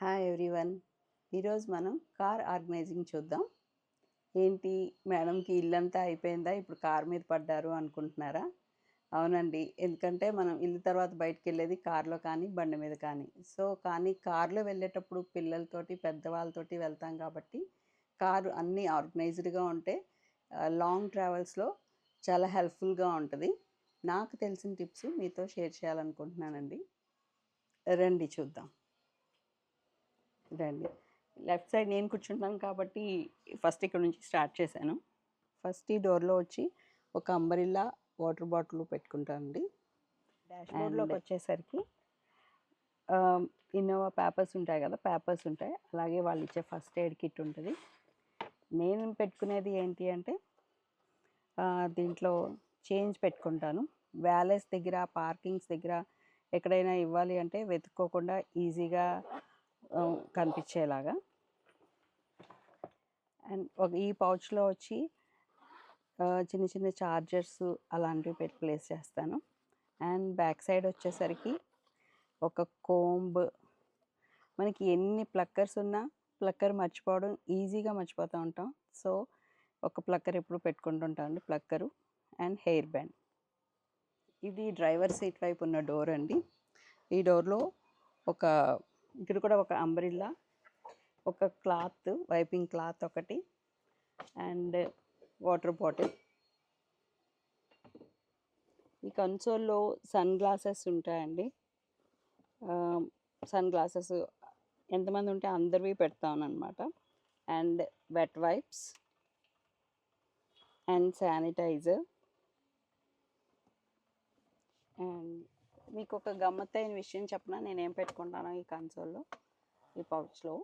Hi everyone. ఈరోజు మనం car organising చూద్దాం. ఏంటి మేడంకి ఇల్లంతా అయిపోయిందా, ఇప్పుడు కార్ మీద పడ్డారు అనుకుంటున్నారా? అవునండి, ఎందుకంటే మనం ఇల్లు తర్వాత బయటికి వెళ్ళేది కార్లో కానీ బండి మీద కానీ. కానీ కార్లో వెళ్ళేటప్పుడు పిల్లలతోటి పెద్దవాళ్ళతోటి వెళ్తాం కాబట్టి కారు అన్నీ ఆర్గనైజ్డ్గా ఉంటే లాంగ్ ట్రావెల్స్లో చాలా హెల్ప్ఫుల్గా ఉంటుంది. నాకు తెలిసిన టిప్స్ మీతో షేర్ చేయాలనుకుంటున్నానండి. రండి చూద్దాం. రండి. లెఫ్ట్ సైడ్ నేను కూర్చుంటాను కాబట్టి ఫస్ట్ ఇక్కడ నుంచి స్టార్ట్ చేశాను. ఫస్ట్ ఈ డోర్లో వచ్చి ఒక అంబరిల్లా వాటర్ బాటిల్ పెట్టుకుంటానండి. డాష్బోర్డ్లోకి వచ్చేసరికి ఇన్నోవా పేపర్స్ ఉంటాయి కదా, పేపర్స్ ఉంటాయి. అలాగే వాళ్ళు ఇచ్చే ఫస్ట్ ఎయిడ్ కిట్ ఉంటుంది. నేను పెట్టుకునేది ఏంటి అంటే దీంట్లో చేంజ్ పెట్టుకుంటాను. వ్యాలెస్ దగ్గర, పార్కింగ్స్ దగ్గర ఎక్కడైనా ఇవ్వాలి అంటే వెతుక్కోకుండా ఈజీగా కనిపించేలాగా. అండ్ ఈ పౌచ్లో వచ్చి చిన్న చిన్న చార్జర్స్ అలాంటివి ప్లేస్ చేస్తాను. అండ్ బ్యాక్ సైడ్ వచ్చేసరికి ఒక కోంబ్. మనకి ఎన్ని ప్లక్కర్స్ ఉన్నా ప్లక్కర్ మర్చిపోవడం ఈజీగా మర్చిపోతూ ఉంటాం. సో ఒక ప్లక్కర్ ఎప్పుడు పెట్టుకుంటుంటామండి, ప్లక్కరు. And hair band. ఇది డ్రైవర్ సీట్ వైపు ఉన్న డోర్ అండి. ఈ డోర్లో ఇక్కడ కూడా ఒక అంబ్రిల్లా, ఒక క్లాత్, వైపింగ్ క్లాత్ ఒకటి, అండ్ వాటర్ బాటిల్. ఈ కన్సోల్లో సన్ గ్లాసెస్ ఉంటాయండి. సన్ గ్లాసెస్ ఎంతమంది ఉంటే అందరివి పెడతాను అనమాట. And wet wipes and sanitiser. And మీకు ఒక గమ్మత్తైన విషయం చెప్పనా, నేనేం పెట్టుకుంటాను ఈ కన్సోల్లో, ఈ పౌచ్లో.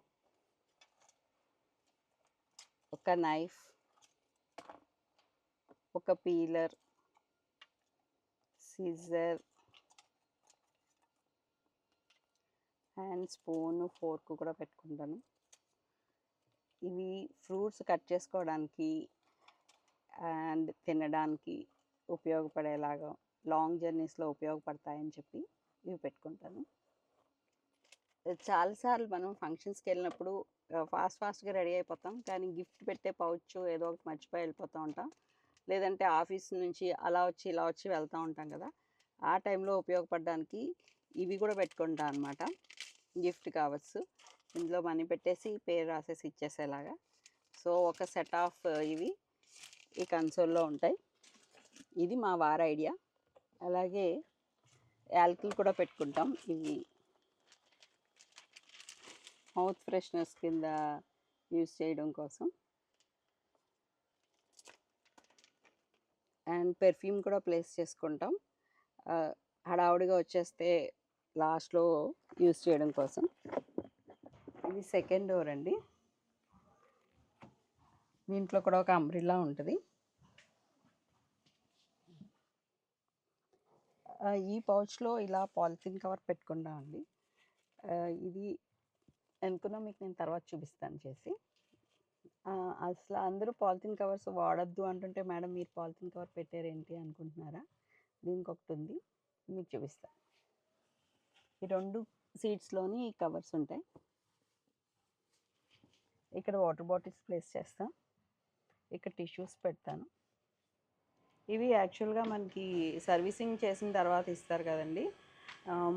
ఒక నైఫ్, ఒక peeler, scissor and spoon, fork కూడా పెట్టుకుంటాను. ఇవి ఫ్రూట్స్ కట్ చేసుకోవడానికి అండ్ తినడానికి ఉపయోగపడేలాగా, లాంగ్ జర్నీస్లో ఉపయోగపడతాయని చెప్పి ఇవి పెట్టుకుంటాను. చాలాసార్లు మనం ఫంక్షన్స్కి వెళ్ళినప్పుడు ఫాస్ట్గా రెడీ అయిపోతాం, కానీ గిఫ్ట్ పెట్టే పౌచ్ ఏదో ఒకటి మర్చిపోయి వెళ్ళిపోతూ ఉంటాం. లేదంటే ఆఫీస్ నుంచి అలా వచ్చి ఇలా వచ్చి వెళ్తూ ఉంటాం కదా, ఆ టైంలో ఉపయోగపడడానికి ఇవి కూడా పెట్టుకుంటాం అనమాట. గిఫ్ట్ కవర్స్, ఇందులో మనీ పెట్టేసి పేరు రాసేసి ఇచ్చేసేలాగా. సో ఒక సెట్ ఆఫ్ ఇవి ఈ కన్సోల్లో ఉంటాయి. ఇది మా వారి ఐడియా. అలాగే యాలకులు కూడా పెట్టుకుంటాం. ఇవి మౌత్ ఫ్రెషనర్స్ కింద యూజ్ చేయడం కోసం. అండ్ పెర్ఫ్యూమ్ కూడా ప్లేస్ చేసుకుంటాం, హడావుడిగా వచ్చేస్తే లాస్ట్లో యూజ్ చేయడం కోసం. ఇది సెకండ్ డోర్ అండి. దీంట్లో కూడా ఒక అంబ్రిల్లా ఉంటుంది. ఈ పౌచ్లో ఇలా పాలిథిన్ కవర్ పెట్టుకుంటామండి. ఇది ఎందుకునో మీకు నేను తర్వాత చూపిస్తాను చేసి. అసలు అందరూ పాలిథిన్ కవర్స్ వాడద్దు అంటుంటే మేడం మీరు పాలిథిన్ కవర్ పెట్టారేంటి అనుకుంటున్నారా? దీనికి ఒకటి ఉంది, మీకు చూపిస్తాను. ఈ 2 సీట్స్లోని ఈ కవర్స్ ఉంటాయి. ఇక్కడ వాటర్ బాటిల్స్ ప్లేస్ చేస్తాం, ఇక్కడ టిష్యూస్ పెడతాను. ఇవి యాక్చువల్గా మనకి సర్వీసింగ్ చేసిన తర్వాత ఇస్తారు కదండి,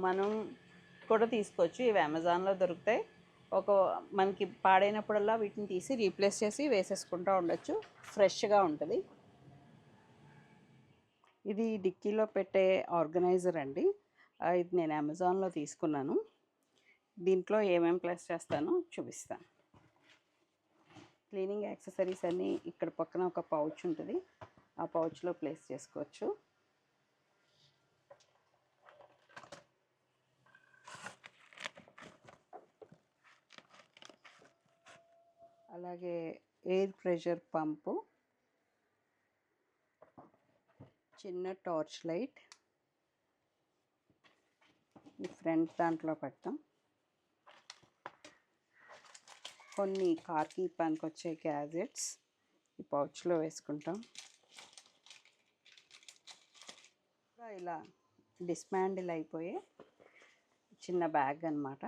మనం కూడా తీసుకోవచ్చు. ఇవి అమెజాన్లో దొరుకుతాయి. మనకి పాడైనప్పుడల్లా వీటిని తీసి రీప్లేస్ చేసి వేసేసుకుంటూ ఉండొచ్చు, ఫ్రెష్గా ఉంటుంది. ఇది డిక్కీలో పెట్టే ఆర్గనైజర్ అండి. ఇది నేను అమెజాన్లో తీసుకున్నాను. దీంట్లో ఏమేమి ప్లేస్ చేస్తానో చూపిస్తాను. క్లీనింగ్ యాక్సెసరీస్ అన్నీ ఇక్కడ పక్కన ఒక పౌచ్ ఉంటుంది, ఆ పౌచ్లో ప్లేస్ చేసుకోవచ్చు. అలాగే ఎయిర్ ప్రెషర్ పంపు, చిన్న టార్చ్ లైట్ ఈ ఫ్రంట్ దాంట్లో పెడతాం. కొన్ని కార్కి పనికొచ్చే గ్యాజెట్స్ ఈ పౌచ్లో వేసుకుంటాం. ఇలా డిస్మాండిల్ అయిపోయే చిన్న బ్యాగ్ అన్నమాట.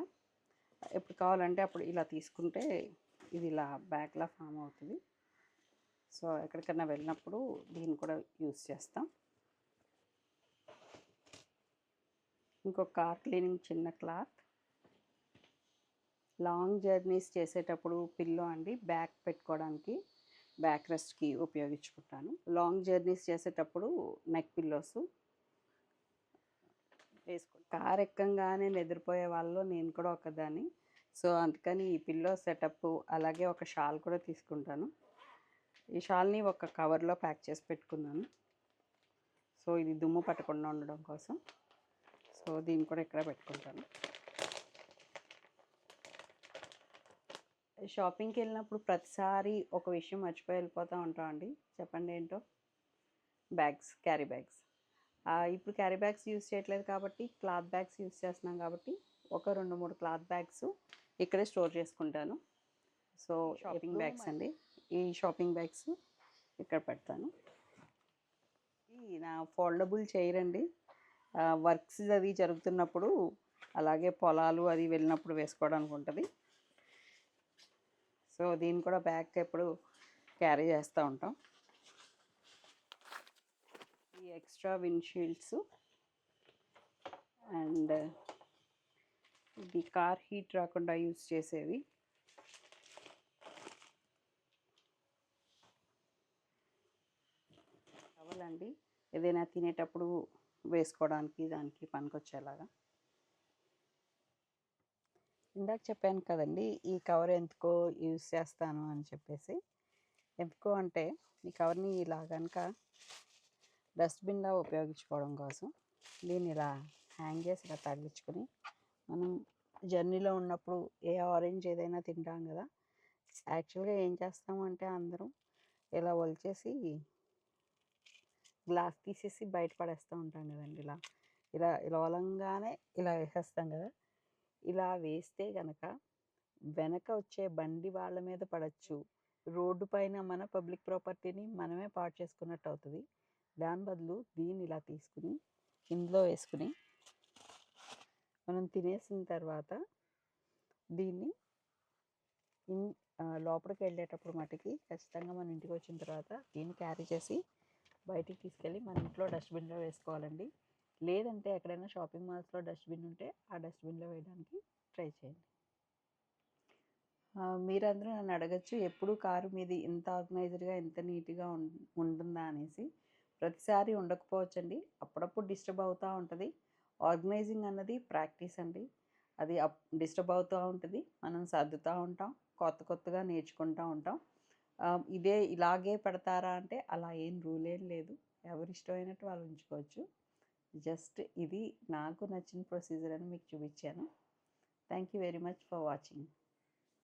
ఎప్పుడు కావాలంటే అప్పుడు ఇలా తీసుకుంటే ఇది ఇలా బ్యాగ్లా ఫామ్ అవుతుంది. సో ఎక్కడికైనా వెళ్ళినప్పుడు దీన్ని కూడా యూస్ చేస్తాం. ఇంకొక కార్ క్లీనింగ్ చిన్న క్లాత్. లాంగ్ జర్నీస్ చేసేటప్పుడు పిల్లో అండి, బ్యాక్ పెట్టుకోవడానికి, బ్యాక్ రెస్ట్కి ఉపయోగించుకుంటాను. లాంగ్ జర్నీస్ చేసేటప్పుడు నెక్ పిల్లోస్ వేసుకుంటాను. కార్ ఎక్కంగానే నిద్రపోయే వాళ్ళలో నేను కూడా ఒకదాన్ని. సో అందుకని ఈ పిల్లో సెటప్, అలాగే ఒక షాల్ కూడా తీసుకుంటాను. ఈ షాల్ని ఒక కవర్లో ప్యాక్ చేసి పెట్టుకున్నాను. సో ఇది దుమ్ము పట్టకుండా ఉండడం కోసం. సో దీన్ని కూడా ఇక్కడ పెట్టుకుంటాను. షాపింగ్కి వెళ్ళినప్పుడు ప్రతిసారి ఒక విషయం మర్చిపోయి వెళ్ళిపోతూ ఉంటాం అండి. చెప్పండి ఏంటో? Bags, carry bags. ఇప్పుడు క్యారీ బ్యాగ్స్ యూస్ చేయట్లేదు కాబట్టి క్లాత్ బ్యాగ్స్ యూస్ చేస్తున్నాం కాబట్టి ఒక 2-3 క్లాత్ బ్యాగ్స్ ఇక్కడే స్టోర్ చేసుకుంటాను. సో షాపింగ్ బ్యాగ్స్ అండి, ఈ షాపింగ్ బ్యాగ్స్ ఇక్కడ పెడతాను. ఈ నా ఫోల్డబుల్ చైర్ అండి. వర్క్స్ అది జరుగుతున్నప్పుడు, అలాగే పొలాలు అది వెళ్ళినప్పుడు వేసుకోవడానికి ఉంటుంది. సో దీన్ని కూడా బ్యాగ్ ఎప్పుడు క్యారీ చేస్తూ ఉంటాం. ఈ ఎక్స్ట్రా విండ్షీల్డ్స్ అండ్ ఇది కార్ హీట్ రాకుండా యూస్ చేసేవి. కావాలండి ఏదైనా తినేటప్పుడు వేసుకోవడానికి, దానికి పనికొచ్చేలాగా. ఇందాక చెప్పాను కదండి ఈ కవర్ ఎందుకో యూస్ చేస్తాను అని చెప్పేసి. ఎందుకో అంటే ఈ కవర్ని ఇలా కనుక డస్ట్బిన్లా ఉపయోగించుకోవడం కోసం దీన్ని ఇలా హ్యాంగ్ చేసి ఇలా తగిలించుకొని మనం జర్నీలో ఉన్నప్పుడు ఆరెంజ్ ఏదైనా తింటాం కదా, యాక్చువల్గా ఏం చేస్తాము అంటే అందరం ఇలా ఒలిచేసి గ్లాస్ తీసేసి బయట పడేస్తూ ఉంటాం కదండి. ఇలా ఇలా ఇలా ఒలంగానే ఇలా వేసేస్తాం కదా. ఇలా వేస్తే కనుక వెనక వచ్చే బండి వాళ్ళ మీద పడచ్చు. రోడ్డు పైన మన పబ్లిక్ ప్రాపర్టీని మనమే పాడు చేసుకున్నట్టు అవుతుంది. దాని బదులు దీన్ని ఇలా తీసుకుని ఇందులో వేసుకుని మనం తినేసిన తర్వాత దీన్ని లోపలికి వెళ్ళేటప్పుడు మటుకి ఖచ్చితంగా మన ఇంటికి వచ్చిన తర్వాత దీన్ని క్యారీ చేసి బయటికి తీసుకెళ్ళి మన ఇంట్లో డస్ట్బిన్లో వేసుకోవాలండి. లేదంటే ఎక్కడైనా షాపింగ్ మాల్స్లో డస్ట్బిన్ ఉంటే ఆ డస్ట్బిన్లో వేయడానికి ట్రై చేయండి. మీరందరూ నన్ను అడగచ్చు, ఎప్పుడు కారు మీది ఇంత ఆర్గనైజ్డ్గా, ఎంత నీట్గా ఉంటుందా అనేసి. ప్రతిసారి ఉండకపోవచ్చండి, అప్పుడప్పుడు డిస్టర్బ్ అవుతూ ఉంటుంది. ఆర్గనైజింగ్ అన్నది ప్రాక్టీస్ అండి. అది డిస్టర్బ్ అవుతూ ఉంటుంది, మనం సర్దుతూ ఉంటాం, కొత్తగా నేర్చుకుంటూ ఉంటాం. ఇదే ఇలాగే పెడతారా అంటే అలా ఏం రూల్ ఏం లేదు. ఎవరి ఇష్టమైనట్టు వాళ్ళు ఉంచుకోవచ్చు. జస్ట్ ఇది నాకు నచ్చిన ప్రొసీజర్ అని మీకు చూపించాను. Thank you very much for watching.